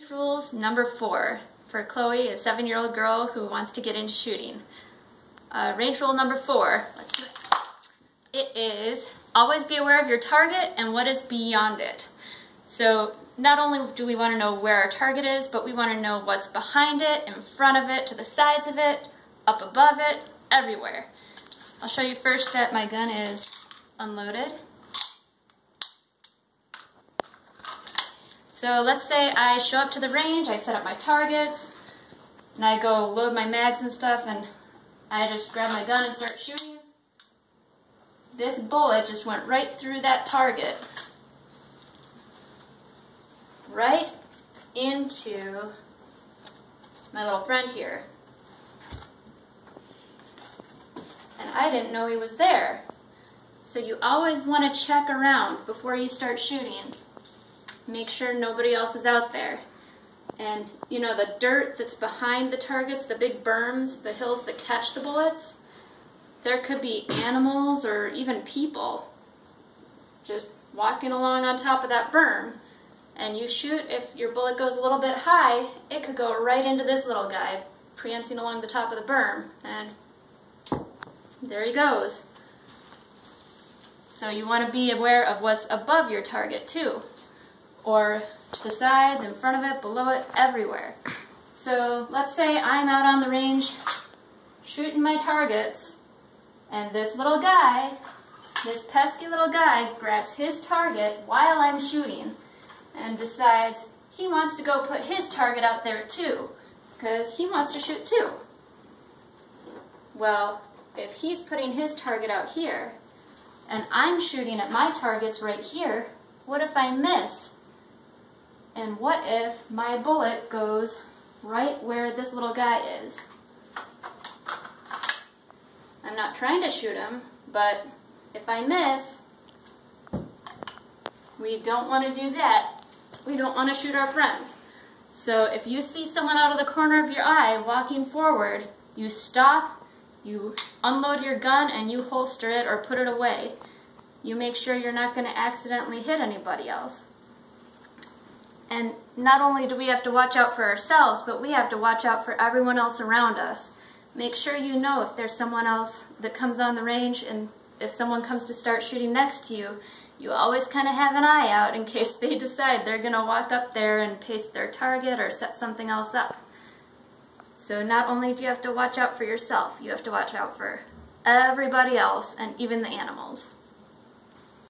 Rules number 4 for Chloe, a 7-year-old girl who wants to get into shooting. Range rule number 4, let's do it. It is always be aware of your target and what is beyond it. So not only do we want to know where our target is, but we want to know what's behind it, in front of it, to the sides of it, up above it, everywhere. I'll show you first that my gun is unloaded. So let's say I show up to the range, I set up my targets, and I go load my mags and stuff, and I just grab my gun and start shooting. This bullet just went right through that target, right into my little friend here. And I didn't know he was there. So you always want to check around before you start shooting. Make sure nobody else is out there. And you know, the dirt that's behind the targets, the big berms, the hills that catch the bullets, there could be animals or even people just walking along on top of that berm. And you shoot, if your bullet goes a little bit high, it could go right into this little guy prancing along the top of the berm, and there he goes. So you want to be aware of what's above your target too, or to the sides, in front of it, below it, everywhere. So let's say I'm out on the range shooting my targets, and this little guy, this pesky little guy, grabs his target while I'm shooting and decides he wants to go put his target out there too, because he wants to shoot too. Well, if he's putting his target out here, and I'm shooting at my targets right here, what if I miss? And what if my bullet goes right where this little guy is? I'm not trying to shoot him, but if I miss, we don't want to do that. We don't want to shoot our friends. So if you see someone out of the corner of your eye walking forward, you stop, you unload your gun, and you holster it or put it away. You make sure you're not going to accidentally hit anybody else. And not only do we have to watch out for ourselves, but we have to watch out for everyone else around us. Make sure you know if there's someone else that comes on the range, and if someone comes to start shooting next to you, you always kind of have an eye out in case they decide they're going to walk up there and paste their target or set something else up. So not only do you have to watch out for yourself, you have to watch out for everybody else and even the animals.